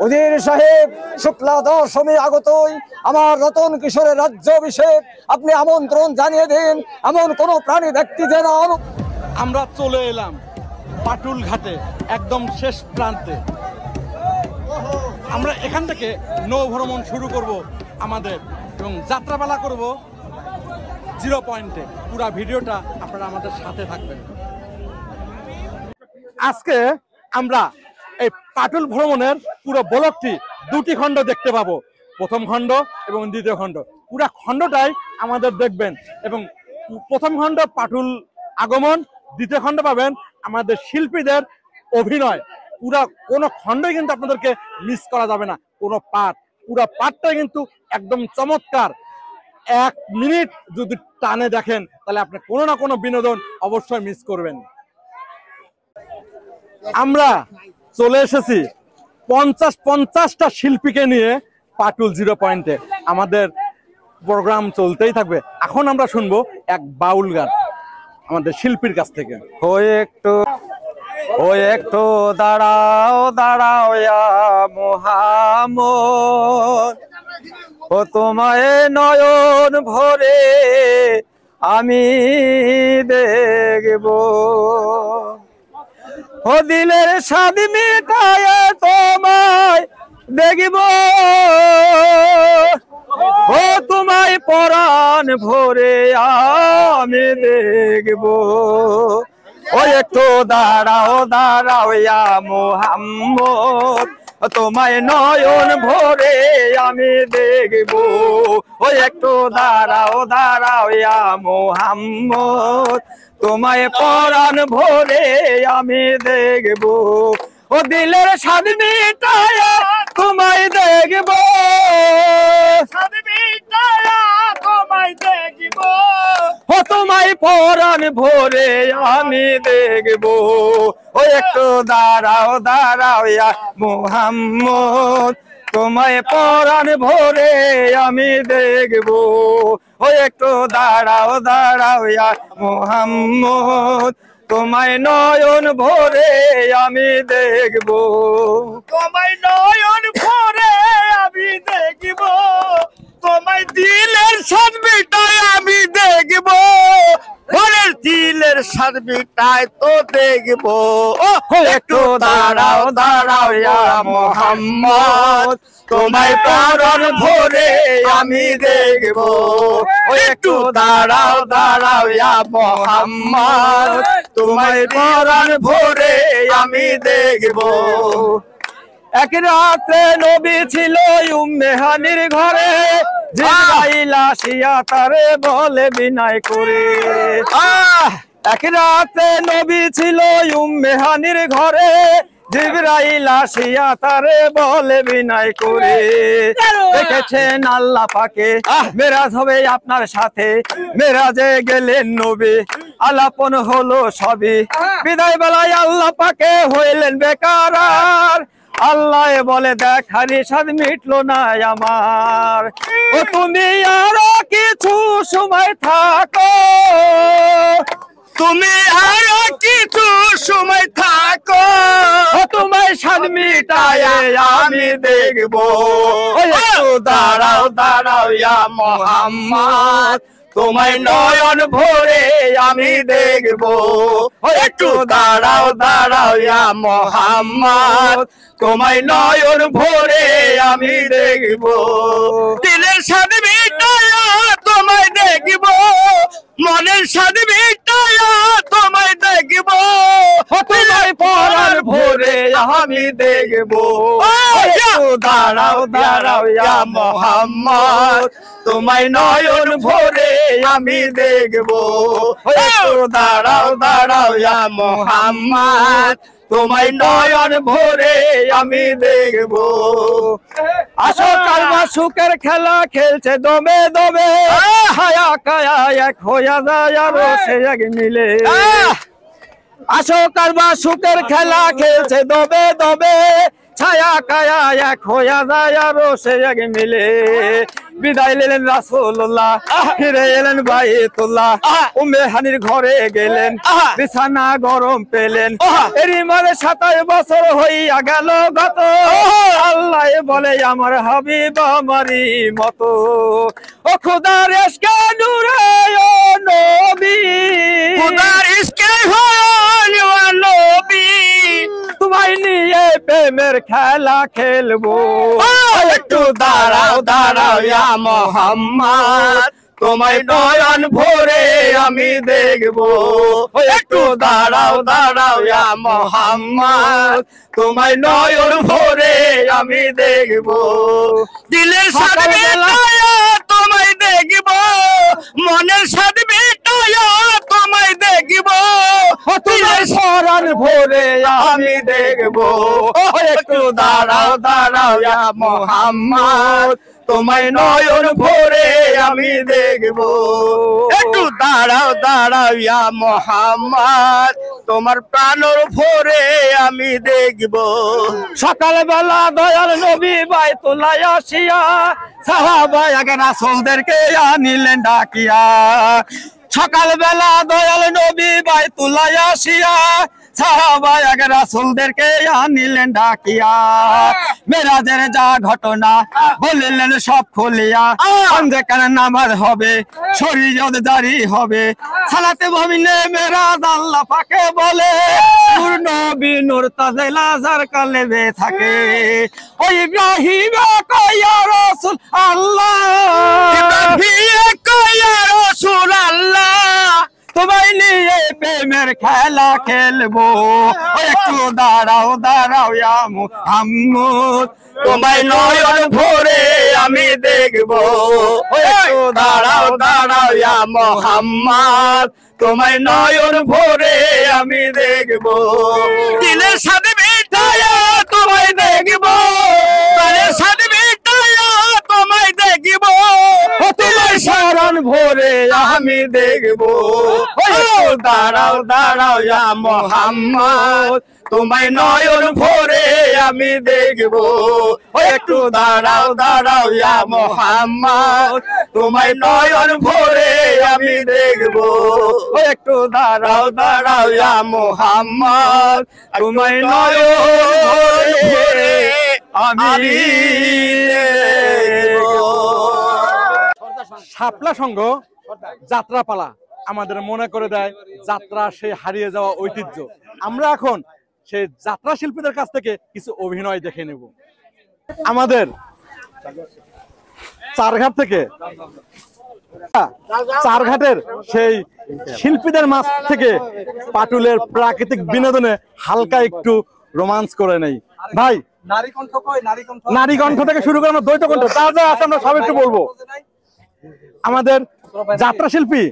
উজির সাহেব, শুক্লা দশমী আগতই আমার রতন কিশোরের রাজ্যাভিষেক, আপনি আমন্ত্রণ জানিয়ে দিন। এমন কোন প্রাণী ব্যক্তি যেন। আমরা চলে এলাম পাটুল ঘাটে, একদম শেষ প্রান্তে। আমরা এখান থেকে নৌ ভ্রমণ শুরু করব আমাদের, এবং যাত্রাপালা করব 0 পয়েন্টে। পুরো ভিডিওটা আপনারা আমাদের সাথে থাকবেন। আজকে আমরা এই পাটুল ভ্রমণের পুরো ব্লকটি 2টি খণ্ড দেখতে পাবো, প্রথম খণ্ড এবং দ্বিতীয় খণ্ড। পুরো খণ্ডটাই আমাদের দেখবেন, এবং প্রথম খণ্ড পাটুল আগমন, দ্বিতীয় খণ্ড পাবেন আমাদের শিল্পীদের অভিনয়। পুরো কোনো খণ্ডই কিন্তু আপনাদেরকে মিস করা যাবে না, কোনো পাঠ, পুরো পাঠটাই কিন্তু একদম চমৎকার। 1 মিনিট যদি টানে দেখেন তাহলে আপনি কোনো না কোনো বিনোদন অবশ্যই মিস করবেন। আমরা চলে এসেছি 50টা শিল্পীকে নিয়ে পাটুল 0 পয়েন্টে। আমাদের প্রোগ্রাম চলতেই থাকবে। এখন আমরা শুনবো এক বাউল গান আমাদের শিল্পীর কাছ থেকে। ও একটু দাঁড়াও দাঁড়াও মোহাম্মদ, ও তোমায় নয়ন ভরে আমি দেখব, ও দিলের স্বাদ মিটায় তোমায় দেখব, ও তোমায় পরাণ ভরে আমি দেখব। ও একটু দাঁড়াও দাঁড়াও মোহাম্মদ, তোমায় নয়ন ভরে আমি দেখব, ও একটু দাঁড়াও দাঁড়াও মোহাম্মদ, তোমায় পরাণ ভরে আমি দেখব, ও দিলের স্বাদ মিটায় তোমায় দেখব, স্বাদ মিটায় তোমায় দেখব, ও তোমায় পরাণ ভরে আমি দেখব, ও একটু দাঁড়াও দাঁড়াও মোহাম্মদ, তোমায় পরাণ ভরে আমি দেখব, ও একটু দাঁড়াও দাঁড়াও মোহাম্মদ, তোমায় নয়ন ভরে আমি দেখব, তোমায় নয়ন ভরে আমি দেখব, তোমায় দিলের স্বাদ মিটায় আমি দেখব, দিলের স্বাদ মিটায় তো দেখব, একটু দাঁড়াও দাঁড়াও মোহাম্মদ, তোমায় পরাণ ভরে আমি দেখব, একটু দাঁড়াও দাঁড়াও মোহাম্মদ, তোমায় পরাণ ভরে আমি দেখব। এক রাতে নবী ছিল উম্মে হানির ঘরে, জিবরাইল আসিয়া তারে বলে বিনয় করে। এক রাতে নবী ছিল উম্মে হানির ঘরে, জিবরাইল আসিয়া তারে বলে বিনয় করে। দেখেছেন আল্লাহ পাকে মেরাজ হবে আপনার সাথে, মেরাজে গেলেন নবী আলাপন হলো সবই, বিদায় বেলায় আল্লাহ পাকে হইলেন বেকার, আল্লাহ বলে দেখারি স্বাদ মিটলো না আমার, ও তুমি আরো কিছু সময় থাকো, তুমি আরো কিছু সময় থাকো, তোমায় স্বাদ মিটায় আমি দেখব, দাঁড়াও দাঁড়াও মোহাম্মদ, তোমায় নয়ন ভরে আমি দেখব, একটু দাঁড়াও দাঁড়াও মোহাম্মদ, তোমায় নয়ন ভরে আমি দেখব, দিলের স্বাদ মিটায় তোমায় দেখব, মনের স্বাদ মিটায় তোমায় দেখব, তোমায় পরাণ ভরে আমি দেখব, দাঁড়াও দাঁড়াও মোহাম্মদ, তোমায় নয়ন ভরে আমি দেখব, দাঁড়াও দাঁড়াও মোহাম্মদ, তোমায় নয়ন ভরে আমি দেখব। আসো কালমা সুখের খেলা খেলছে দমে দমে, হায়া কায়া এক হইয়া যায় আরো সে এক মিলে, আসো কালমা সুখের খেলা খেলছে দমে দমে, ছায়া কায়া এক হইয়া যায় আরো সে এক মিলে, বিদায় নিলেন রাসূলুল্লাহ, ফিরে এলেন বাইতুল্লাহ, উম্মে হানির ঘরে গেলেন, বিছানা গরম পেলেন, এরই মাঝে 27 বছর হইয়া গেল গত, আল্লাহ বলে আমার হাবিব আমারই মতো, ও খোদার ইশকে নূরে ও নবী, খোদার ইশকে হয় ও নবী, তোমায় নিয়ে প্রেমের খেলা খেলবো, একটু দাঁড়াও দাঁড়াও ইয়া মুহাম্মদ, তোমায় নয়ন ভরে আমি দেখবো, একটু দাঁড়াও দাঁড়াও ইয়া মুহাম্মদ, তোমায় নয়ন ভরে আমি দেখবো, দিলের সাথে মিটায়া তোমায় দেখবো, মনের সাথে মিটায়া তোমায় দেখবো, দিলের পরাণ ভরে আমি দেখবো, একটু দাঁড়াও দাঁড়াও ইয়া মুহাম্মদ, তোমায় নয়ন ভরে আমি দেখবো, একটু দাঁড়াও দাঁড়াও ইয়া মুহাম্মদ, তোমার প্রাণের ভরে আমি দেখবো। সকালবেলা দয়াল নবী বাইতুল্লাহ আসিয়া সাহাবা আগে রাসূলদেরকে আনিলেন ডাকিয়া, সকালবেলা দয়াল নবী বাইতুল্লাহ আসিয়া সাহাবা আগে রাসূলদেরকে আনিলেন ডাকিয়া, মেরাজের যা ঘটনা বলিলেন সব খুলিয়া, যেখানে নামাজ হবে শরীয়ত জারি হবে, সালাতে মুমিনে মেরাজ আল্লাহ পাকে বলে, নূর নবী নূর তাজেলা যার কলবে থাকে, ও ইব্রাহিম কয়া রাসূল আল্লাহ, ইব্রাহিম কয়া রাসূল আল্লাহ, তোমায় নিয়ে প্রেমের খেলা খেলবো, একটু দাঁড়াও দাঁড়াও ইয়া মুহাম্মদ, তোমায় নয়ন ভরে আমি দেখবো, একটু দাঁড়াও দাঁড়াও ইয়া মুহাম্মদ, তোমায় নয়ন ভরে আমি দেখবো, দিলের সাথে মিটায়া তোমায় দেখবো, দিলের সাথে মিটায়া তোমায় দেখবো, তোমার শরণ ভরে আমি দেখবো, দাঁড়াও দাঁড়াও ইয়া মুহাম্মদ, তোমায় নয়ন ভরে আমি দেখবো, একটু দাঁড়াও দাঁড়াও ইয়া মুহাম্মদ, তোমায় নয়ন ভরে আমি দেখবো, একটু দাঁড়াও দাঁড়াও ইয়া মুহাম্মদ, তোমায় নয়ন ভরে আমি দেখবো। শাপলা সংঘ যাত্রাপালা আমাদের মনে করে দেয় যাত্রা সেই হারিয়ে যাওয়া ঐতিহ্য। আমরা এখন সেই যাত্রা শিল্পীদের কাছ থেকে কিছু অভিনয় দেখে নেব। আমাদের চারঘাট থেকে চারঘাটের সেই শিল্পীদের মাঝ থেকে পাটুলের প্রাকৃতিক বিনোদনে হালকা একটু রোমান্স করে নেই। ভাই নারী কণ্ঠ থেকে শুরু করে আমরা দ্বৈত কণ্ঠ যা যা আছে আমরা সব একটু বলবো। আমাদের যাত্রা শিল্পী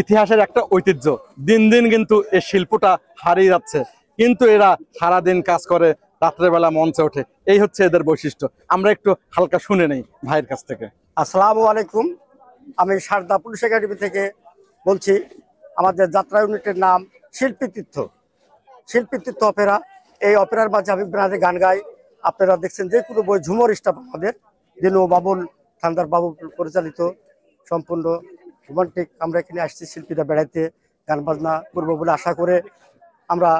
ইতিহাসের একটা ঐতিহ্য, দিন দিন কিন্তু এই শিল্পটা হারিয়ে যাচ্ছে, কিন্তু এরা সারাদিন কাজ করে, রাত্রেবেলা মঞ্চে ওঠে, এই হচ্ছে এদের বৈশিষ্ট্য। আমরা একটু হালকা শুনে নেই ভাইয়ের কাছ থেকে। আসসালামু আলাইকুম, আমি সারদা পুলিশ একাডেমি থেকে বলছি। আমাদের যাত্রা ইউনিটের নাম শিল্পী তীর্থ অপেরা। এই অপেরার মাঝে আমি ব্রান্ডে গান গাই। আপনারা দেখছেন যে কোনো বই ঝুমর স্টাফ আমাদের দিনু বাবুল থান্দার বাবু পরিচালিত সম্পূর্ণ রোমান্টিক। আমরা এখানে আসছি শিল্পীরা বেড়াইতে, গান বাজনা করবো বলে আশা করে আমরা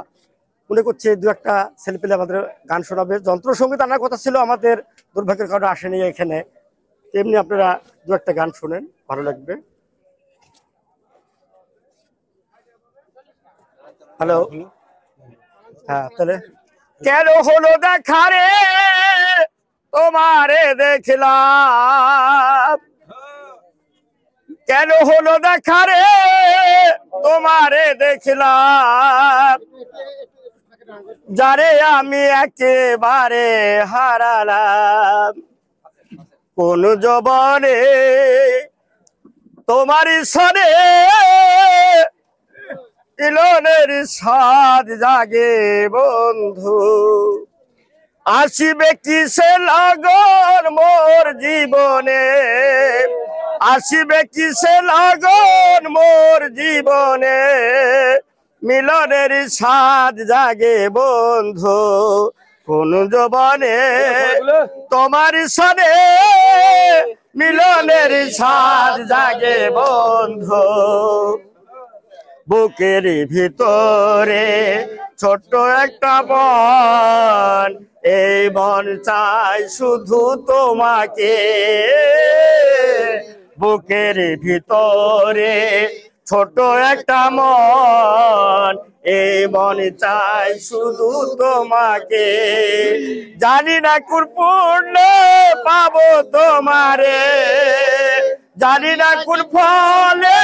মনে করছি দু একটা ছেলেপেলে আমাদের গান শোনাবে। যন্ত্রসঙ্গীত আনার কথা ছিল, আমাদের দুর্ভাগ্যের কারণে আসেনি এখানে। তেমনি আপনারা দু একটা গান শোনেন, ভালো লাগবে। হ্যালো, হ্যাঁ তাহলে কেন হলো দেখা রে তোমারে দেখলাম, কেন হলো দেখা রে তোমারে দেখলাম, যারে আমি একেবারে হারালাম। কোন জবানে তোমার সনে মিলনের স্বাদ জাগে বন্ধু, আসিবে কিসে লাগন মোর জীবনে, আসিবে কিসে লাগন মোর জীবনে, মিলনের স্বাদ জাগে বন্ধু। কোন জবানে তোমার সনে মিলনের স্বাদ জাগে বন্ধু বুকের ভিতরে ছোট্ট একটা বন এই বন চাই শুধু তোমাকে বুকের ভিতরে ছোট একটা মন এই মন চাই শুধু তোমাকে জানি না কোন পূর্ণ পাবো তোমারে জানি না কোন ফলে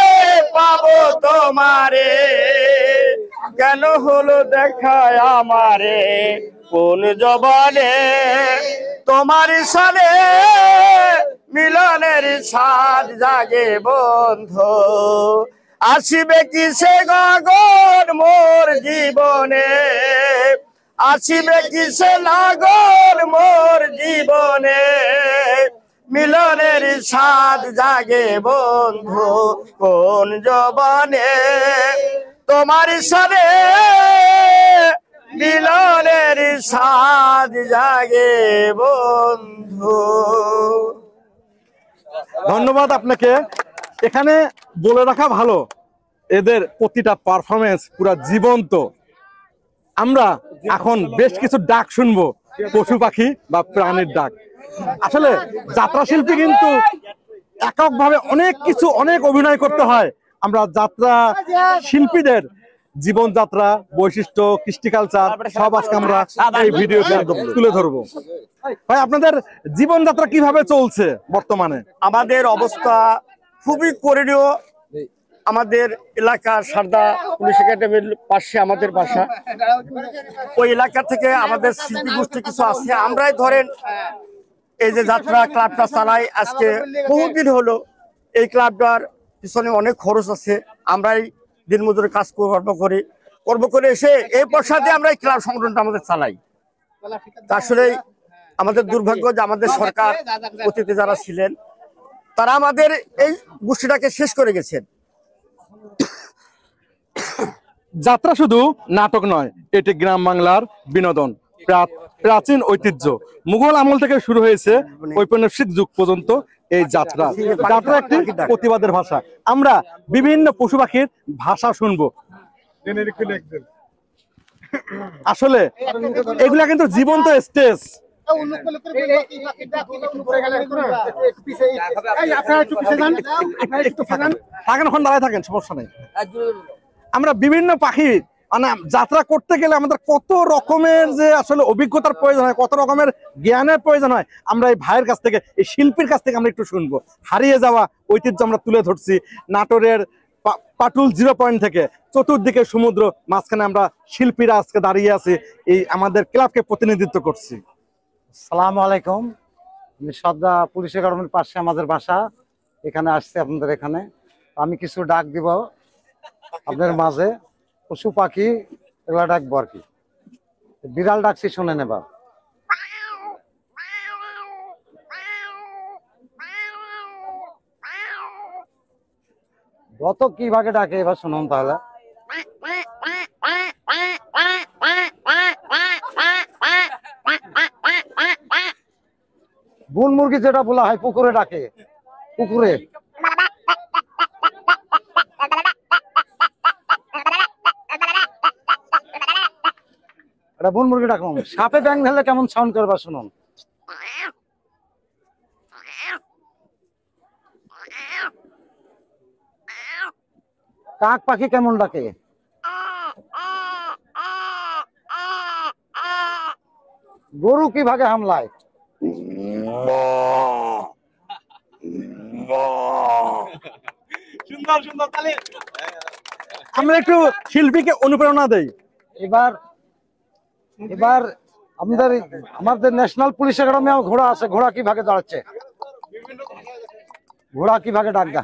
পাবো তোমারে কেন হলো দেখায় আমারে কোন জবানে তোমার সাথে মিলনের স্বাদ জাগে বন্ধু আসিবে কিসে গগন মোর জীবনে আসিবে কিসে লাগন মোর জীবনে মিলনের স্বাদ জাগে বন্ধু কোন জবানে তোমার সাথে মিলনের স্বাদ জাগে বন্ধু। ধন্যবাদ আপনাকে। এখানে বলে রাখা ভালো, এদের প্রতিটা পারফরমেন্স পুরা জীবন্ত। আমরা এখন বেশ কিছু ডাক শুনবো, পশু পাখি বা প্রাণীর ডাক। আসলে যাত্রা শিল্পী কিন্তু এককভাবে অনেক কিছু অনেক অভিনয় করতে হয়। আমরা যাত্রা শিল্পীদের জীবনযাত্রা, বৈশিষ্ট্য, কৃষ্টি কালচার সব আজকে আমরা এই ভিডিওতে তুলে ধরবো। ভাই, আপনাদের জীবনযাত্রা কিভাবে চলছে বর্তমানে? আমাদের অবস্থা খুবই করণীয়। আমাদের এলাকার সারদা পুলিশ একাডেমির পাশে আমাদের বাসা। ওই এলাকা থেকে আমাদের শিল্পী গোষ্ঠী কিছু আছে। আমরাই ধরেন এই যে যাত্রা ক্লাবটা চালাই আজকে বহুদিন হলো। এই ক্লাবটার পিছনে অনেক খরচ আছে। আমরাই দিনমজুরি কাজ কর্ম করে এসে এই পয়সা দিয়ে আমরা এই ক্লাব সংগঠনটা আমাদের চালাই। আসলে আমাদের দুর্ভাগ্য যে আমাদের সরকার অতীতে যারা ছিলেন তারা আমাদের এই গোষ্ঠীটাকে শেষ করে গেছেন। যাত্রা শুধু নাটক নয়, এটি গ্রাম বাংলার বিনোদন, প্রাচীন ঐতিহ্য। মুঘল আমল থেকে শুরু হয়েছে ঔপনিবেশিক যুগ পর্যন্ত এই যাত্রা। যাত্রা একটি প্রতিবাদের ভাষা। আমরা বিভিন্ন পশু পাখির ভাষা শুনবো। আসলে এগুলা কিন্তু জীবন্ত স্টেজ। দাঁড়ায় থাকেন, সমস্যা নেই। আমরা বিভিন্ন পাখি মানে যাত্রা করতে গেলে আমাদের কত রকমের যে আসলে অভিজ্ঞতার প্রয়োজন হয়, কত রকমের জ্ঞানের প্রয়োজন হয়, আমরা এই ভাইয়ের কাছ থেকে, এই শিল্পীর কাছ থেকে আমরা একটু শুনবো। হারিয়ে যাওয়া ঐতিহ্য আমরা তুলে ধরছি। নাটোরের পাটুল 0 পয়েন্ট থেকে চতুর্দিকে সমুদ্র, মাঝখানে আমরা শিল্পীরা আজকে দাঁড়িয়ে আছি, এই আমাদের ক্লাবকে প্রতিনিধিত্ব করছি। আসসালামু আলাইকুম। আমি সারদা পুলিশ একাডেমির পাশে আমাদের বাসা, এখানে আসছি আপনাদের এখানে। আমি কিছু ডাক দিব আপনাদের মাঝে। পশু পাখি এগুলা ডাকবো আর কি। বিড়াল ডাকছি, শুনে নেবা। গত কি ভাগে ডাকে এবার শুনুন তাহলে। বুন মুরগি যেটা বলা হয় পুকুরে ডাকে, পুকুরে। এটা বুন মুরগি ডাকলাম। সাপে ব্যাং ধরলে কেমন সাউন্ড করবা শুনুন। কাক পাখি কেমন ডাকে? গরু কি ভাগে হামলায়? আমরা একটু শিল্পীকে অনুপ্রেরণা দেই। এবার আমাদের ন্যাশনাল পুলিশ একাডেমি ঘোড়া আছে, ঘোড়া কি ভাগে দাঁড়াচ্ছে? ঘোড়া কি ভাগে ডাকগা?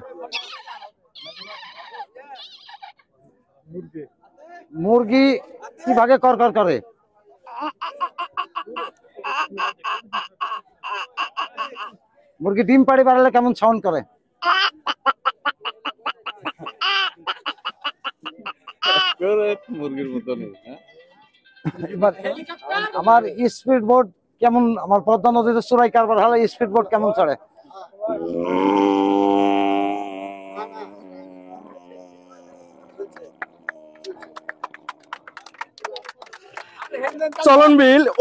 মুরগি কি ভাগে করকর করে? মুরগি ডিম পাড়ি বাড়ালে কেমন সাউন্ড করে? মুরগির মতো এবার আমার স্পিড বোট কেমন, আমার পদ্মা নদীতে চোরাই কারবার হলে স্পিড বোট কেমন চড়ে? চলনবিল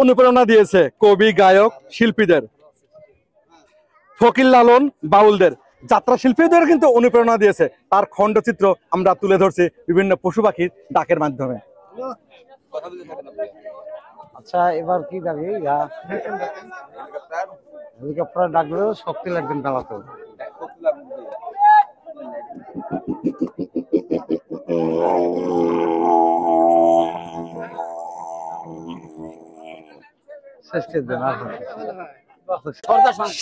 অনুপ্রেরণা দিয়েছে কবি, গায়ক, শিল্পীদের, ফকির লালন, বাউলদের, যাত্রা শিল্পীদের কিন্তু অনুপ্রেরণা দিয়েছে। তার খণ্ডচিত্র আমরা তুলে ধরছি বিভিন্ন পশু পাখির ডাকের মাধ্যমে। আচ্ছা, এবার কি ডাকি? হেলিকপ্টার ডাকলেও শক্তি লাগবেন বেলাতে।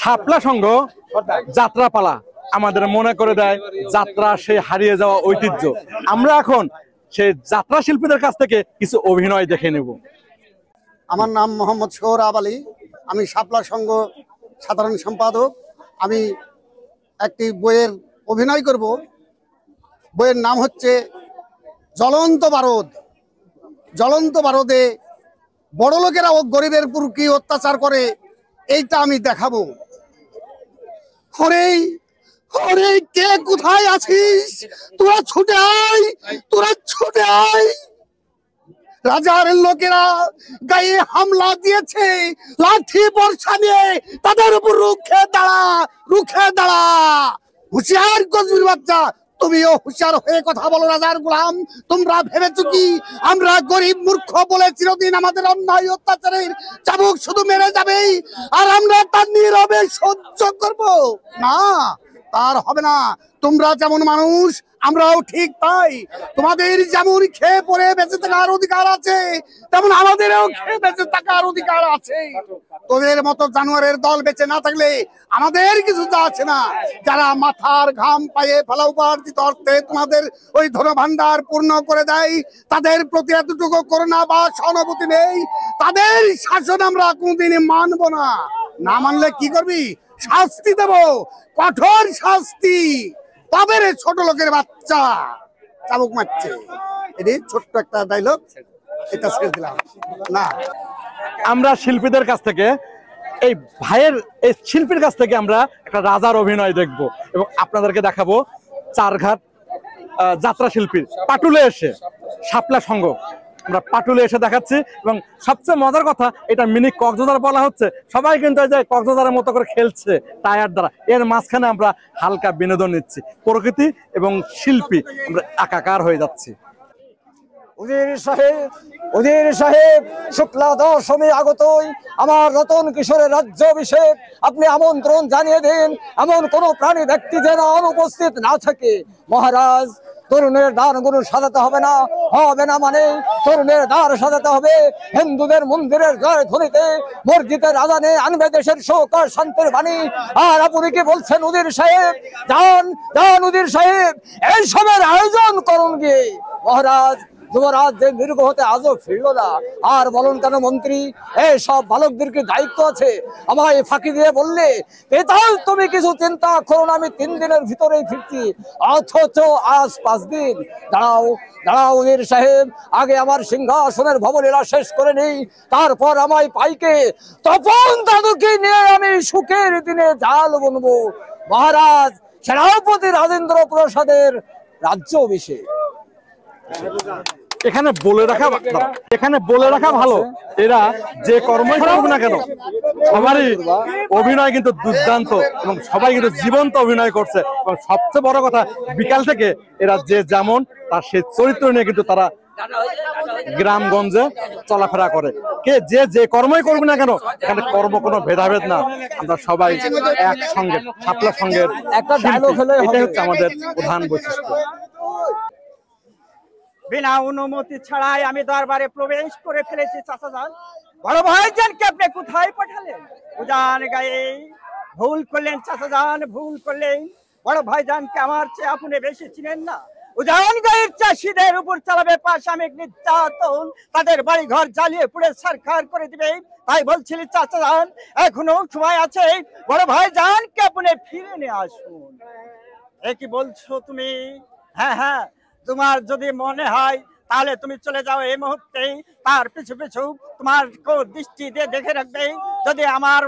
শাপলা সংঘ যাত্রাপালা আমাদের মনে করে দেয় যাত্রা সে হারিয়ে যাওয়া ঐতিহ্য। আমরা এখন সেই যাত্রা শিল্পীদের কাছ থেকে কিছু অভিনয় দেখে নেব। আমার নাম মোহাম্মদ সোহরাব আলী, আমি শাপলা সংঘ সাধারণ সম্পাদক। আমি একটি বইয়ের অভিনয় করব। বইয়ের নাম হচ্ছে জ্বলন্ত বারদ। জ্বলন্ত বারদে বড় লোকেরা ও গরিবের উপর কি অত্যাচার করে এইটা আমি দেখাবো। হরেই হরে, কে কোথায় আছিস? তোরা ছুটে আয়, তোরা ছুটে আয়। রাজার লোকেরা গায়ে হামলা দিয়েছে, লাঠি বর্ষা নিয়ে তাদের উপর রুখে দাঁড়া, রুখে দাঁড়া। হুঁশিয়ার গজবির বাচ্চা, তুমিও হুঁশিয়ার হয়ে কথা বলো রাজার গোলাম। তোমরা ভেবেছো কি আমরা গরিব মূর্খ বলে চিরদিন আমাদের অন্যায় অত্যাচারের চাবুক শুধু মেরে যাবেই আর আমরা তার নীরবে সহ্য করব? না, তার হবে না। তোমরা যেমন মানুষ, আমরাও ঠিক তাই। তোমাদের যেমন খেয়ে পরে বেঁচে থাকার অধিকার আছে, তেমন আমাদেরও খেয়ে বেঁচে থাকার অধিকার আছে। তোদের মতো জানোয়ারের দল বেঁচে না থাকলে আমাদের কিছু আছে না। যারা মাথার ঘাম পায়ে ফেলা উপার্জিত অর্থে তোমাদের ওই ধন ভান্ডার পূর্ণ করে দেয়, তাদের প্রতি এতটুকু করুণা বা সহানুভূতি নেই। তাদের শাসন আমরা কোনদিন মানব না। না মানলে কি করবি? শাস্তি দেব, কঠোর শাস্তি। তবে রে ছোট লোকের বাচ্চা চাবুক মারছে। এটি ছোট্ট একটা ডায়লগ, এটা ছেড়ে দিলাম না। আমরা শিল্পীদের কাছ থেকে, এই ভাইয়ের এই শিল্পীর কাছ থেকে আমরা একটা রাজার অভিনয় দেখব এবং আপনাদেরকে দেখাবো চারঘাট যাত্রা শিল্পীর পাটুলে এসে শাপলা সংঘ আমরা পাটুলে এসে দেখাচ্ছি। এবং সবচেয়ে মজার কথা, এটা মিনি কক্সবাজার বলা হচ্ছে। সবাই কিন্তু এই যে কক্সবাজারের মতো করে খেলছে টায়ার দ্বারা, এর মাঝখানে আমরা হালকা বিনোদন নিচ্ছি। প্রকৃতি এবং শিল্পী আমরা একাকার হয়ে যাচ্ছি। উজির সাহেব, শুক্লা দশমী আগতই আমার রতন কিশোরের রাজ্যাভিষেক। আপনি আমন্ত্রণ জানিয়ে দিন, এমন কোন প্রাণী ব্যক্তি যেন অনুপস্থিত না থাকে। মহারাজ, তরুণের দ্বারগুলো সাজাতে হবে না, হবে না মানে তরুণের দ্বার সাজাতে হবে হিন্দুদের মন্দিরের জয় ধ্বনিতে, মসজিদের আজানে আনবে দেশের শোক আর শান্তির বাণী। আর আপনি কি বলছেন উজির সাহেব? যান যান উজির সাহেব, এই সবের আয়োজন করুন গিয়ে। মহারাজ, যুবরাজ যে দীর্ঘ হতে আজও ফিরল না। আর বলুন কেন মন্ত্রী, এই সব বালকদের কি দায়িত্ব আছে? আমায় ফাঁকি দিয়ে বললে পেতাল তুমি কিছু চিন্তা করো না, আমি 3 দিনের ভিতরেই ফিরছি, অথচ আজ 5 দিন। দাঁড়াও দাঁড়াও উজির সাহেব, আগে আমার সিংহাসনের ভবলীলা শেষ করে নেই, তারপর আমায় পাইকে তপন দাদুকে নিয়ে আমি সুখের দিনে জাল বুনবো। মহারাজ, সেনাপতি রাজেন্দ্র প্রসাদের রাজ্যাভিষেক। এখানে বলে রাখা ভালো, এরা যে কর্মই করুক না কেন সবারই অভিনয় কিন্তু দুর্দান্ত এবং সবাই কিন্তু জীবন্ত অভিনয় করছে। এবং সবচেয়ে বড় কথা, বিকাল থেকে এরা যে যেমন তার সেই চরিত্র নিয়ে কিন্তু তারা গ্রামগঞ্জে চলাফেরা করে। কে যে কর্মই করুক না কেন, এখানে কর্ম কোনো ভেদাভেদ না, আমরা সবাই একসঙ্গে শাপলা সংঘের একটা ডায়লগ হলে এটাই হচ্ছে আমাদের প্রধান বৈশিষ্ট্য। বিনা অনুমতি ছাড়াই আমি দরবারে প্রবেশ করে ফেলেছি। চাচাজান, বড় ভাইজানকে আপনি কোথায় পাঠালেন? উজান গায়ে ভুল করলেন চাচাজান, ভুল করলেন। বড় ভাইজানকে আমার চেয়ে আপনি বেশি চিনেন না। উজান গায়ের চাষিদের উপর চালাবে পাশামিক নির্যাতন, তাদের বাড়ি ঘর জ্বালিয়ে পুড়ে সরকার করে দিবে। তাই বলছিলি চাচাজান, এখনো সময় আছে, বড় ভাইজানকে আপনি ফিরে নিয়ে আসুন। এ কি বলছো তুমি? হ্যাঁ হ্যাঁ, তোমার যদি মনে হয় তাহলে তুমি চলে যাও এই মুহূর্তে। তার পিছু পিছু তোমার দৃষ্টি দিয়ে দেখে রাখবে, যদি আমার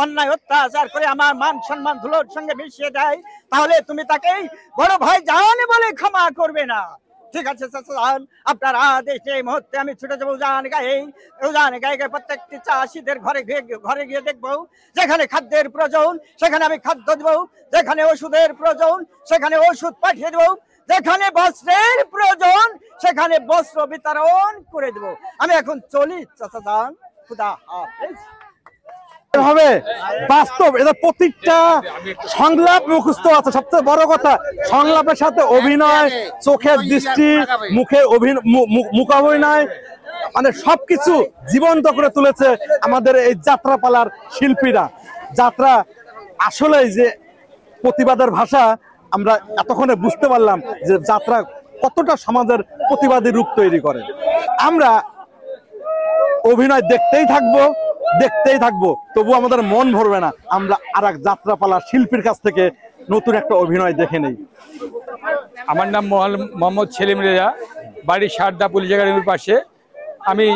অন্যায় অত্যাচার করে আমার মান সম্মান ধুলোর সঙ্গে মিশিয়ে দেয়, তাহলে তুমি তাকে বড় ভাই জান বলে ক্ষমা করবে না। ঠিক আছে চাচা যান, আপনার আদেশ এই মুহূর্তে আমি ছুটে যাবো উজান গায়ে প্রত্যেকটি চাষিদের ঘরে গিয়ে দেখবো যেখানে খাদ্যের প্রয়োজন সেখানে আমি খাদ্য দেবো, যেখানে ওষুধের প্রয়োজন সেখানে ওষুধ পাঠিয়ে দেবো, যেখানে বস্ত্রের প্রয়োজন সেখানে বস্ত্র বিতরণ করে দেবো। আমি এখন চলি চাচা যান, খুদা হাফেজ। হবে বাস্তব, এদের প্রত্যেকটা সংলাপ মুখস্থ আছে। সবচেয়ে বড় কথা, সংলাপের সাথে অভিনয়, চোখের দৃষ্টি, মুখে মুখাভিনয়, মানে সবকিছু জীবন্ত করে তুলেছে আমাদের এই যাত্রাপালার শিল্পীরা। যাত্রা আসলে যে প্রতিবাদের ভাষা, আমরা এতক্ষণে বুঝতে পারলাম যে যাত্রা কতটা সমাজের প্রতিবাদী রূপ তৈরি করে। আমরা অভিনয় দেখতেই থাকবো, তবু আমাদের মন ভরবে না। আমরা আর এক যাত্রাপালা শিল্পীর কাছ থেকে নতুন একটা অভিনয় দেখে নেই। আমার নাম মোহাম্মদ সেলিম রেজা, বাড়ি সারদা পুলিশ একাডেমির পাশে। আমি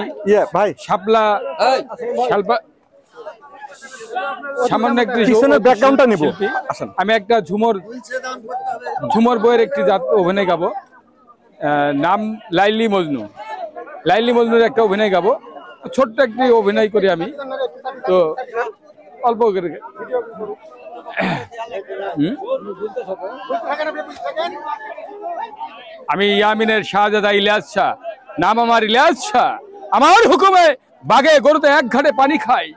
ভাই শাপলা সামান্য একটি ব্যাকগ্রাউন্ডটা নিব। আমি একটা ঝুমর বইয়ের একটি অভিনয় গাবো, নাম লাইলি মজনুর একটা অভিনয় গাবো। ছোট্ট একটি অভিনয় করি আমি, তো অল্প করে। আমি ইয়ামিনের শাহজাদা ইলিয়াস শাহ, নাম আমার ইলিয়াস শাহ। আমার হুকুমে বাঘে গরুতে এক ঘাটে পানি খাই,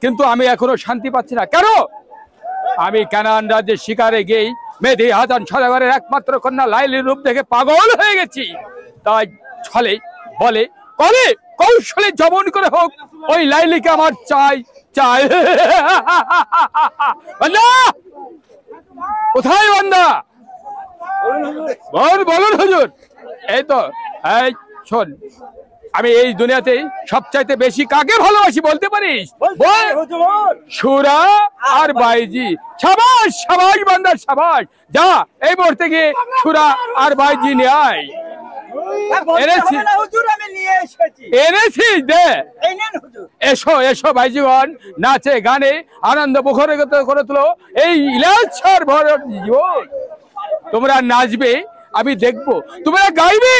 কিন্তু আমি এখনো শান্তি পাচ্ছি না। কেন? আমি কানান রাজ্যের শিকারে গিয়েই মেহেদী হাসান সওদাগরের একমাত্র কন্যা লাইলির রূপ দেখে পাগল হয়ে গেছি। তাই ছলে বলে কলে কৌশলে জবন করে হোক ওই লাইলিকে আমার চাই। বান্দা কোথায়? বান্দা বলুন হুজুর। এই তো, এই শোন, আমি এই দুনিয়াতে সবচাইতে বেশি কাকে ভালোবাসি বলতে পারিস? সুরা আর বাইজি। সাবাস সাবাস বান্দা সাবাস, যা এই মুহূর্তে গিয়ে সুরা আর বাইজি নিয়ে আয়। এনেছি দে। এসো ভাইজিগণ, নাচে গানে আনন্দ মুখর করে তুলো এই ইলাছার ভরত জীবন। তোমরা নাচবে, আমি দেখবো, তোমরা গাইবে,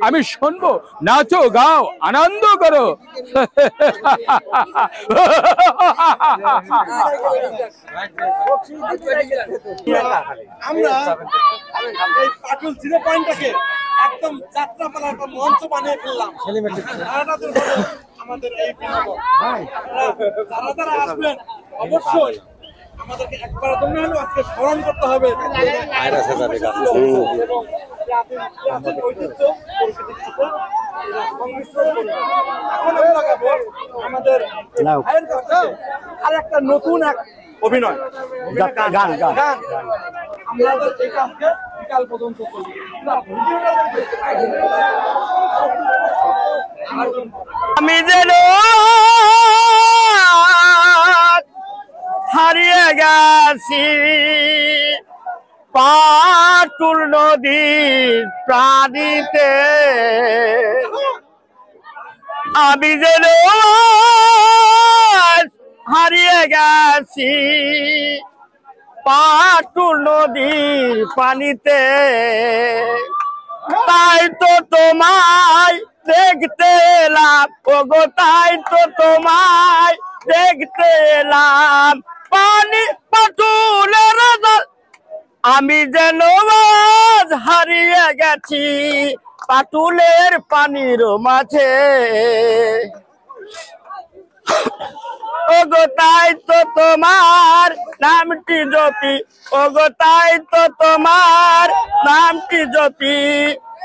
আমি শুনবো। নাচো, গাও, আনন্দ করো। আমরা এই পাটুল জিরো পয়েন্টটাকে একদম যাত্রাপালার একটা মঞ্চ বানিয়ে ফেললাম। আমাদের এই বিনোদন যারা আসবেন অবশ্যই আমাদেরকে একবার জন্য হলেও আজকে স্মরণ করতে হবে। আমাদের আর একটা নতুন এক অভিনয়, গান। আমরা এই কাজকে বিকাল পর্যন্ত করি। আমি যেন হারিয়ে গেছি পাটুল নদীর প্রাণীতে, আমি যেন হারিয়ে গেছি পাটুল নদীর পানিতে। তাই তো তোমায় দেখতে এলাম, ওগো তাই তো তোমায় দেখতে এলাম পানি পাটুলের জল। আমি যেন আজ হারিয়ে গেছি পাটুলের পানির মাঝে। ওগো তাই তো তোমার নামটি জ্যোতি, ওগো তাই তো তোমার নামটি জ্যোতি।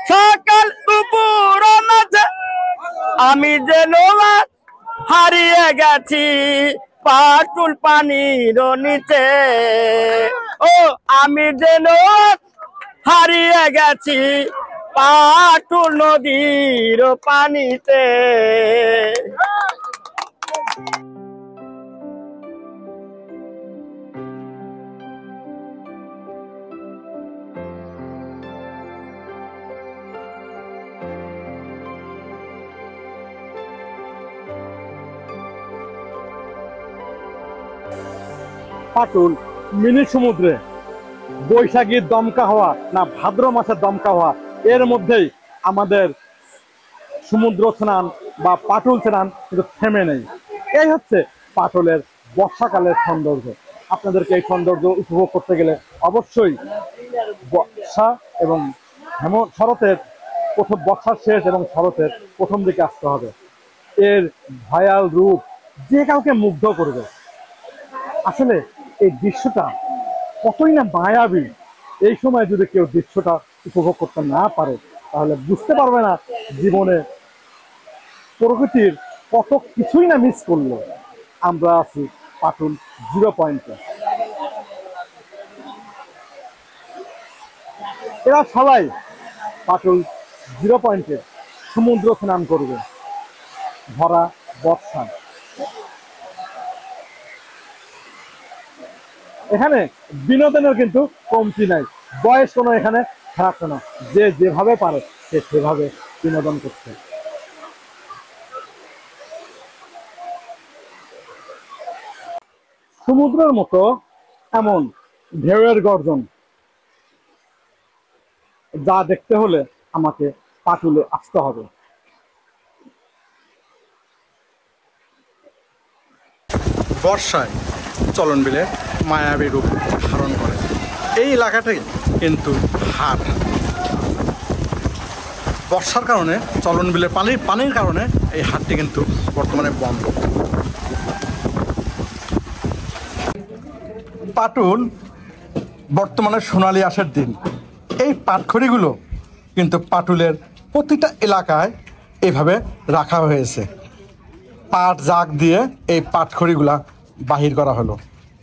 সকাল দুপুর মাঝে আমি যেন হারিয়ে গেছি পাটুল পানির নিচে। ও আমি যেন হারিয়ে গেছি পাটুল নদীর পানিতে। পাটুল মিনি সমুদ্রে বৈশাখীর দমকা হওয়া না ভাদ্র মাসের দমকা হওয়া, এর মধ্যেই আমাদের সমুদ্র স্নান বা পাটুল স্নান কিন্তু থেমে নেই। এই হচ্ছে পাটুলের বর্ষাকালের সৌন্দর্য। আপনাদেরকে এই সৌন্দর্য উপভোগ করতে গেলে অবশ্যই বর্ষা এবং শরতের বর্ষার শেষ এবং শরতের প্রথম দিকে আসতে হবে। এর ভয়াল রূপ যে কাউকে মুগ্ধ করবে। আসলে এই দৃশ্যটা কতই না মায়াবী। এই সময় যদি কেউ দৃশ্যটা উপভোগ করতে না পারে তাহলে বুঝতে পারবে না জীবনে প্রকৃতির কত কিছুই না মিস করলো। আমরা আছি পাটুল 0 পয়েন্টে। এরা সবাই পাটুল 0 পয়েন্টে সমুদ্র স্নান করবে ভরা বর্ষা। এখানে বিনোদনের কিন্তু কমতি নাই, বয়স কোনো এখানে থাকছে না। যে যেভাবে পারে সে সেভাবে বিনোদন করছে। সমুদ্রের মতো এমন ঢেউয়ের গর্জন যা দেখতে হলে আমাকে পাটুলে আসতে হবে। বর্ষায় চলন বিলে মায়াবী রূপ ধারণ করে। এই এলাকাটাই কিন্তু হাট। বর্ষার কারণে চলন বিলে পানির কারণে এই হাটটি কিন্তু বর্তমানে বন্ধ। পাটুল বর্তমানে সোনালী আঁশের দিন। এই পাটখড়িগুলো কিন্তু পাটুলের প্রতিটা এলাকায় এইভাবে রাখা হয়েছে। পাট জাগ দিয়ে এই পাটখড়িগুলা বাহির করা হলো।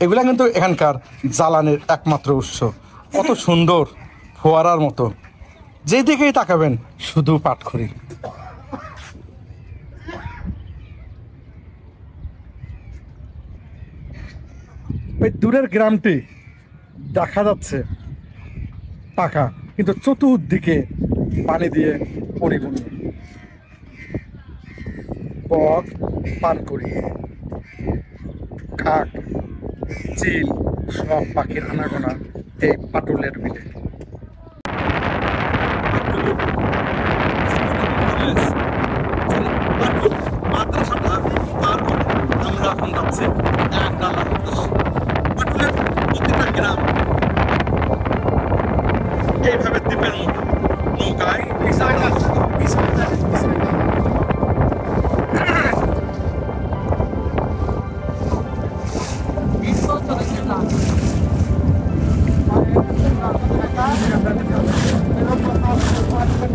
এগুলা কিন্তু এখানকার জ্বালানির একমাত্র উৎস। কত সুন্দর ফোয়ারার মতো, যেই দিকেই তাকাবেন শুধু পাটখড়ি। ওই দূরের গ্রামটি দেখা যাচ্ছে পাকা, কিন্তু চতুর্দিকে পানি দিয়ে পরিপূর্ণ। বক, পানকড়ি, কাক, চিল সব পাখির আনাগোনা এই পাটুলের বিলে। আমরা এখন যাচ্ছি একডালার উদ্দেশ্যে। পাটুলের প্রতিটা গ্রাম এইভাবে দ্বীপের মতো নৌকায়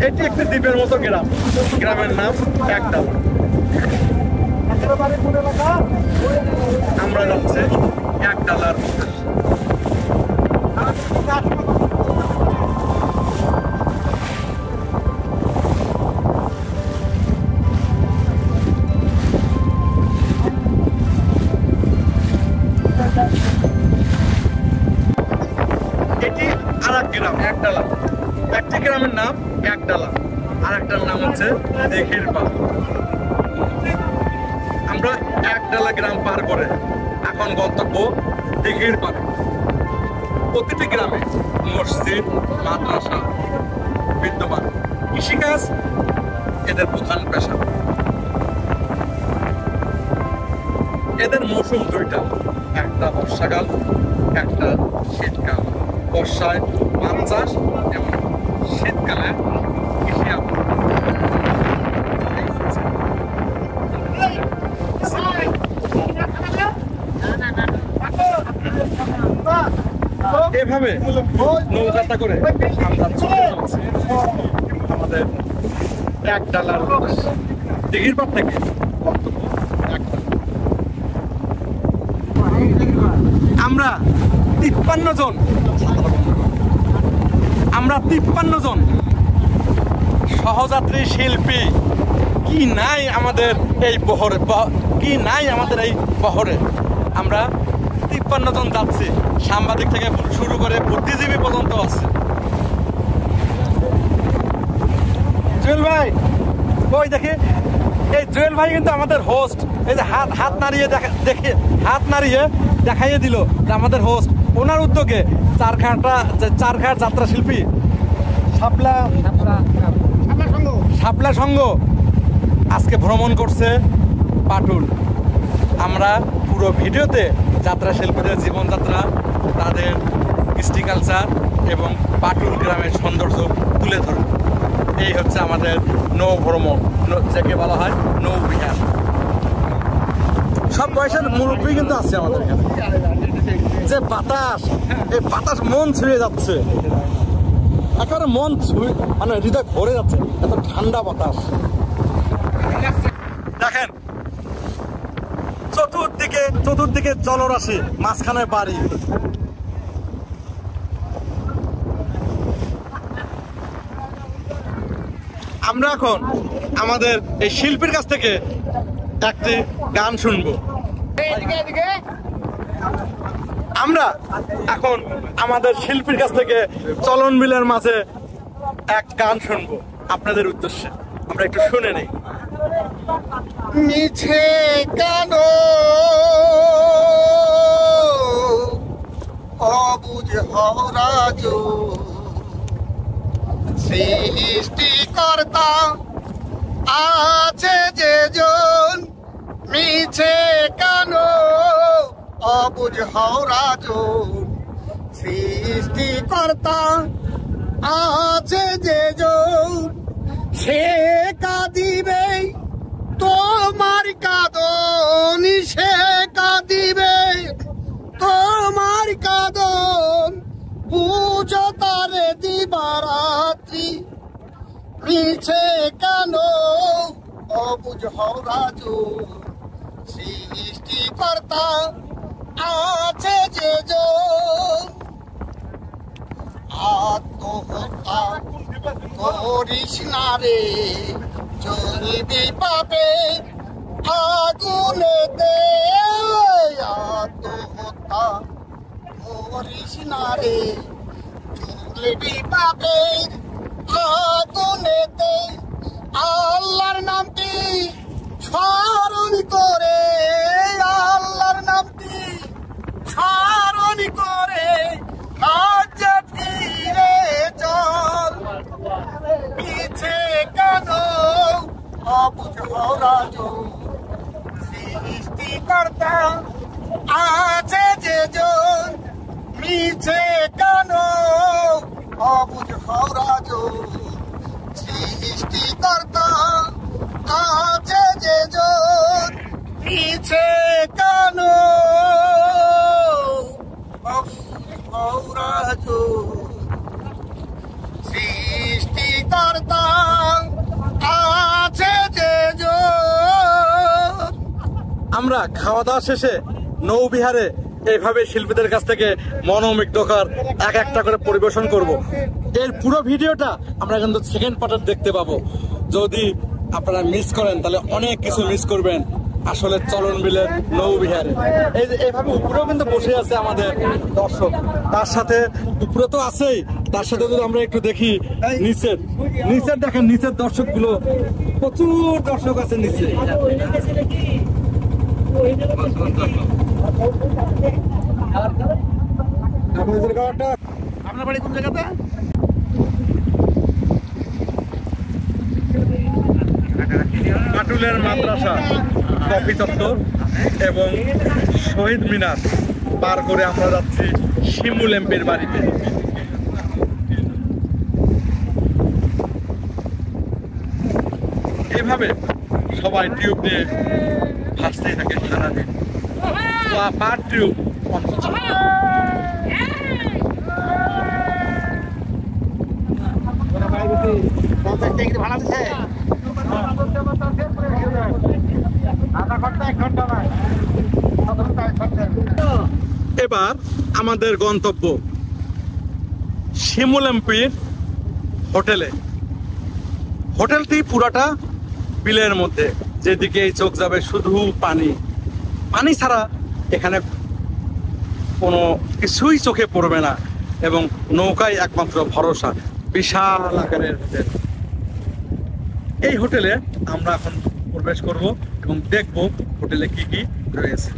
এটি একটি দ্বীপের মতো গ্রাম। গ্রামের নাম একডালা। আমরা যাচ্ছি একডালার উদ্দেশ্যে। এটি আর এক গ্রাম একডালা। একটি গ্রামের নাম একডালা, আর একটার নাম হচ্ছে দিঘির পাড়। আমরা একডালা গ্রাম পার করে এখন গন্তব্য দিঘির পাড়। প্রতিটি গ্রামে মসজিদ, মাদ্রাসা বিদ্যমান। কৃষিকাজ এদের প্রধান পেশা। এদের মৌসুম দুইটা, একটা বর্ষাকাল, একটা শীতকাল। বর্ষায় পাট চাষ এবং শীতকালে কৃষি আবাদ। এভাবে নৌযাত্রা করে আমরা আমাদের একডালার উদ্দেশ্যে। দিঘির পাড় থেকে আমরা 53 জন সহযাত্রী শিল্পী। কি নাই আমাদের এই বহরে, কি নাই আমাদের এই বহরে। আমরা 53 জন যাচ্ছি, সাংবাদিক থেকে শুরু করে বুদ্ধিজীবী পর্যন্ত আছে। জুয়েল ভাই ওই দেখে, এই জুয়েল ভাই কিন্তু আমাদের হোস্ট। এই যে হাত নাড়িয়ে দেখে, হাত নাড়িয়ে দেখাইয়ে দিল যে আমাদের হোস্ট ওনার উদ্যোগে চারঘাট যাত্রা শিল্পী শাপলা সংঘ আজকে ভ্রমণ করছে পাটুল। আমরা পুরো ভিডিওতে যাত্রা শিল্পীদের জীবনযাত্রা, তাদের কৃষ্টি কালচার এবং পাটুল গ্রামের সৌন্দর্য তুলে ধরব। এই হচ্ছে আমাদের নৌ ভ্রমণ, যাকে বলা হয় নৌবিহার। সব বয়সের মুরব্বী কিন্তু আছে আমাদের এখানে। যে বাতাস, এই বাতাস মন ছুঁয়ে যাচ্ছে, একেবারে মন ছুঁয়ে, মানে হৃদয় ভরে যাচ্ছে, এত ঠান্ডা বাতাস। দেখেন চতুর্দিকে জলরাশি, মাঝখানে বাড়ি। আমরা এখন আমাদের এই শিল্পীর কাছ থেকে একটি গান শুনবো। আমরা এখন আমাদের শিল্পীর কাছ থেকে চলন বিলের মাঝে এক গান শুনবো আপনাদের উদ্দেশ্যে। আমরা একটু শুনে নেই। মিছে কেন অবুঝ হরাজ সৃষ্টিকর্তা আছে যে জন, মিছে কেন অবুঝ হরাজ সৃষ্টিকর্তা আছে যে জন, সে কাঁদিবে তোমার কাঁদন, সে কাঁদিবে তোমার কাঁদন, পুজো তারে দিবারাত্রি, মিছে কেন অবুঝ হরাজ সৃষ্টিকর্তা আছে যে জন। আত্মহত্যা করিস না রে, চলবি পাবে আগুনেতে, আত্মহত্যা করিস না রে, চলবি পাবে আগুনেতে। আল্লাহর নামটি স্মরণ করে, আল্লাহর নামটি স্মরণ করে আজ ফিরে চল, পিছে কেন অবুঝ হরাজ সৃষ্টিকর্তা আছে যে জন, মিছে কেন অবুঝ হরাজ সৃষ্টিকর্তা আছে যে জন, মিছে কেন হরাজ সৃষ্টিকর্তা আছে যে জন। আমরা খাওয়া দাওয়া শেষে নৌবিহারে এইভাবে শিল্পীদের কাছ থেকে মনোমুগ্ধকর এক একটা করে পরিবেশন করব। এর পুরো ভিডিওটা আমরা কিন্তু সেকেন্ড পার্টে দেখতে পাবো। যদি আপনারা মিস করেন তাহলে অনেক কিছু মিস করবেন আসলে চলন বিলের নৌবিহারে। এই যে এইভাবে উপরেও কিন্তু বসে আছে আমাদের দর্শক, তার সাথে উপরে তো আছেই, তার সাথে যদি আমরা একটু দেখি নিচের দেখেন, নিচের দর্শক গুলো প্রচুর দর্শক আছে নিচে। আপনার বাড়ি কোন জায়গাতে? পাটুলের মাদ্রাসা, কফি চত্বর এবং শহীদ মিনার পার করে আমরা যাচ্ছি শিমুল এমপির বাড়িতে। এভাবে সবাই টিউব নিয়ে ভাসতেই থাকে সারাদিন, পার টিউব 50 টাকা। ভাড়া দিচ্ছে এবার আমাদের গন্তব্য শিমুল এমপির হোটেলে। হোটেলটি পুরাটা বিলের মধ্যে, যেদিকে চোখ যাবে শুধু পানি, পানি ছাড়া এখানে কোনো কিছুই চোখে পড়বে না এবং নৌকায় একমাত্র ভরসা। বিশাল আকারের হোটেল। এই হোটেলে আমরা এখন প্রবেশ করব এবং দেখব হোটেলে কি কি রয়েছে।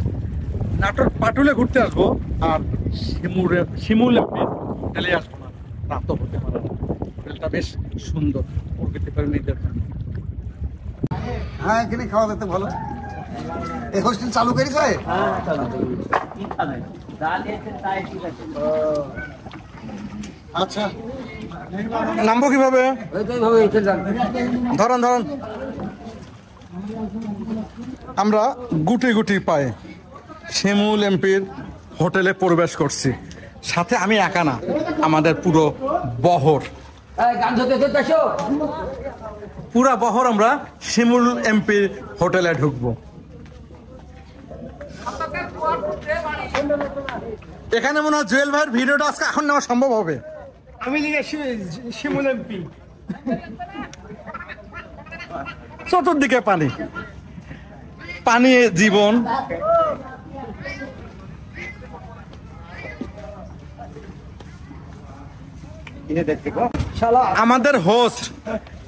নাটোর পাটুলে ঘুরতে আসবো আর শিমুল হোটেলে আসবো না, তা তো হতে পারে না। হোটেলটা বেশ সুন্দর, প্রকৃতি প্রেমীদের। হ্যাঁ, এখানে খাওয়া দাওয়া ভালো। এই হোস্টেল চালু করেছে? আচ্ছা, নামবো কিভাবে? ধরুন ধরুন, আমরা গুটি গুটি পায়ে শিমুল এমপির হোটেলে প্রবেশ করছি। সাথে আমি একা না, আমাদের পুরো বহর, পুরা বহর আমরা শিমুল এমপির হোটেলে ঢুকবো। এখানে মনে হয় জুয়েল ভাইয়ের ভিডিওটা আজকে এখন নেওয়া সম্ভব হবে। আমি শিমুল এমপি। চতুর্দিকে পানি, পানি জীবন। আমাদের হোস্ট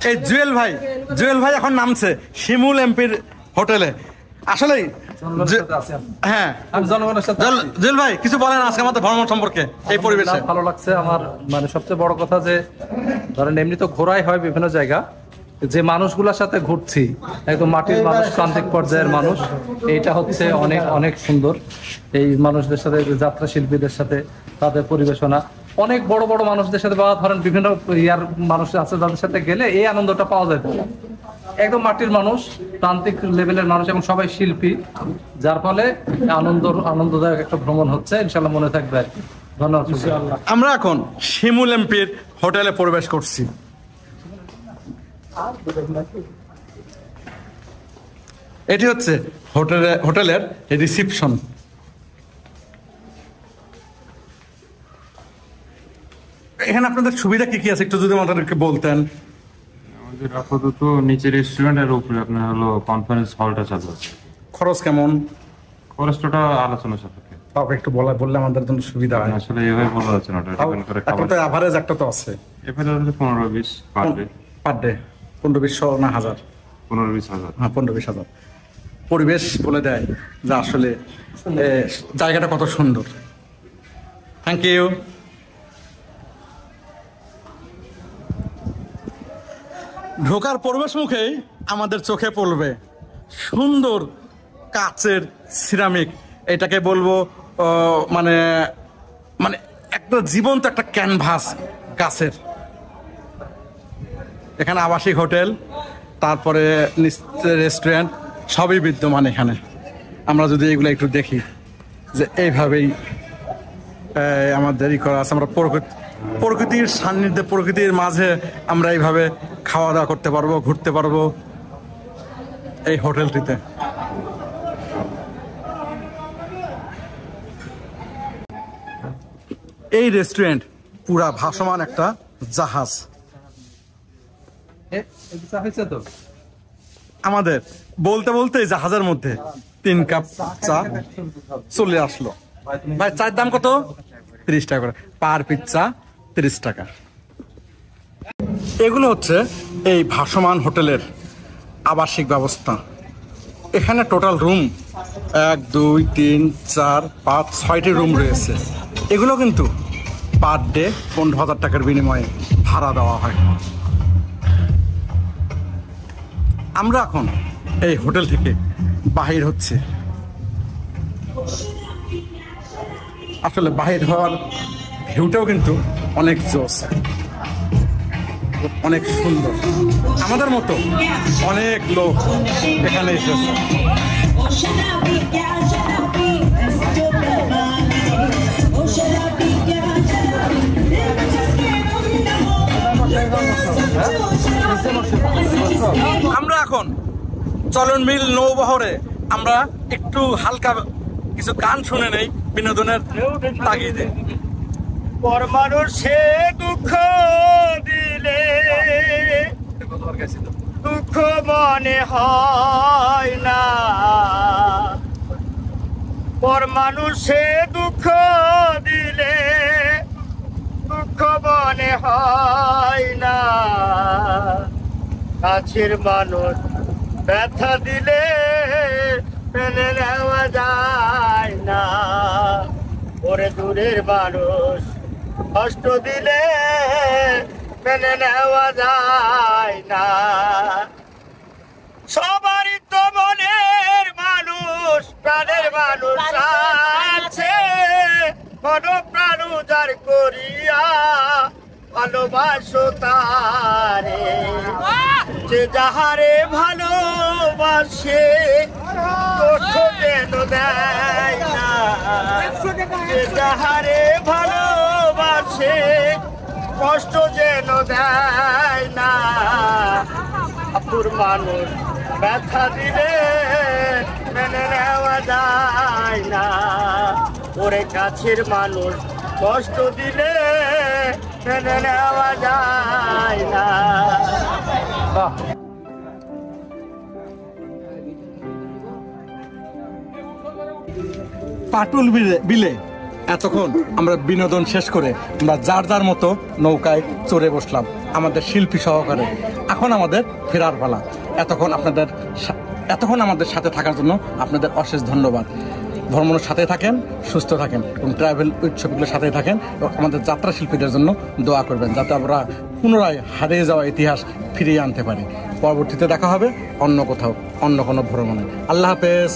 এই জুয়েল ভাই, জুয়েল ভাই এখন নামছে শিমুল এমপির হোটেলে। আসলে হ্যাঁ, জুয়েল ভাই কিছু বলেন আজকে আমাদের ভ্রমণ সম্পর্কে, এই পরিবেশে। ভালো লাগছে আমার, মানে সবচেয়ে বড় কথা যে ধরেন এমনি তো ঘোরাই হয় বিভিন্ন জায়গা, যে মানুষগুলোর সাথে ঘুরছি একদম মাটির মানুষ, প্রান্তিক পর্যায়ের মানুষ, এইটা হচ্ছে অনেক অনেক সুন্দর। এই মানুষদের সাথে, যাত্রা শিল্পীদের সাথে তাদের পরিবেশনা, অনেক বড় বড় মানুষদের সাথে বা ধরেন বিভিন্ন ইয়ার মানুষ আছে তাদের সাথে গেলে এই আনন্দটা পাওয়া যায়। একদম মাটির মানুষ, প্রান্তিক লেভেলের মানুষ এবং সবাই শিল্পী, যার ফলে আনন্দদায়ক একটা ভ্রমণ হচ্ছে। ইনশাল্লাহ মনে থাকবে। ধন্যবাদ। আমরা এখন শিমুল এমপির হোটেলে প্রবেশ করছি। এটি হচ্ছে হোটেলের রিসিপশন। এখানে আপনাদের সুবিধা কি কি আছে একটু যদি আমাদেরকে বলতেন। আমাদের আপাতত নিচে রেস্টুরেন্ট আর উপরে আপনার হলো কনফারেন্স হলটা চালু আছে। খরচ কেমন? খরচটা আলোচনা সাপেক্ষে, তাও একটু বললে আমাদের জন্য সুবিধা হয়। আসলে এইভাবে বলা যাচ্ছে না, ডিপেন্ড করে খাবার। তো এভারেজ একটা তো আছে, average 15-20 per day. Per day 15-20 না হাজার? 15-20 হাজার। হ্যাঁ, 15-20 হাজার। পরিবেশ বলে দেয় যে আসলে জায়গাটা কত সুন্দর। Thank you. ঢোকার প্রবেশ মুখেই আমাদের চোখে পড়বে সুন্দর কাচের সিরামিক। এটাকে বলবো মানে মানে একটা জীবন্ত একটা ক্যানভাস গাছের। এখানে আবাসিক হোটেল, তারপরে রেস্টুরেন্ট সবই বিদ্যমান এখানে। আমরা যদি এগুলো একটু দেখি যে এইভাবেই আমাদের ই করা আছে। আমরা প্রকৃতির সান্নিধ্যে, প্রকৃতির মাঝে আমরা এইভাবে খাওয়া দাওয়া করতে পারবো, ঘুরতে পারবো এই হোটেলটিতে। এই রেস্টুরেন্ট পুরা ভাসমান একটা জাহাজ। আমাদের বলতে বলতে জাহাজের মধ্যে 3 কাপ চা চলে আসলো। ভাই চায়ের দাম কত? 30 টাকা করে পার পিস চা, 30 টাকা। এগুলো হচ্ছে এই ভাসমান হোটেলের আবাসিক ব্যবস্থা। এখানে টোটাল রুম 1, 2, 3, 4, 5, 6টি রুম রয়েছে। এগুলো কিন্তু পার ডে 15,000 টাকার বিনিময়ে ভাড়া দেওয়া হয়। আমরা এখন এই হোটেল থেকে বাহির হচ্ছে। আসলে বাহির হওয়ার ভিউটাও কিন্তু অনেক জোস, অনেক সুন্দর। আমাদের মতো অনেক লোক এখানে এসেছে। আমরা এখন চলন মিল নৌবহরে আমরা একটু হালকা কিছু গান শুনে নেই বিনোদনের তাগিদে। পরমাণু সে দুঃখ দিলে দুঃখ মনে হয় না, পরমাণু সে দুঃখ দিলে দুঃখ মনে হয় না, কাছের মানুষ ব্যথা দিলে মেনে নেওয়া যায় না, ওরে দূরের মানুষ কষ্ট দিলে মেনে নেওয়া যায় না। সবারই তো মনের মানুষ, প্রাণের মানুষ আছে, মন প্রাণ উজাড় করিয়া ভালোবাসো তারে। যে যাহারে ভালোবাসে কষ্ট যেন দেয় না, যে যাহারে ভালোবাসে কষ্ট যেন দেয় না। আপুর মানুষ ব্যথা দিলে মেনে নেওয়া যায় না, ওরে কাছের মানুষ কষ্ট দিলে মেনে নেওয়া যায় না। পাটুল বিলে এতক্ষণ আমরা বিনোদন শেষ করে আমরা যার যার মতো নৌকায় চড়ে বসলাম আমাদের শিল্পী সহকারে। এখন আমাদের ফেরার পালা। এতক্ষণ আমাদের সাথে থাকার জন্য আপনাদের অশেষ ধন্যবাদ। ভ্রমণের সাথে থাকেন, সুস্থ থাকেন এবং ট্রাভেল উৎসবগুলোর সাথে থাকেন এবং আমাদের যাত্রা শিল্পীদের জন্য দোয়া করবেন যাতে আমরা পুনরায় হারিয়ে যাওয়া ইতিহাস ফিরিয়ে আনতে পারি। পরবর্তীতে দেখা হবে অন্য কোথাও, অন্য কোনো ভ্রমণে। আল্লাহ হাফেজ।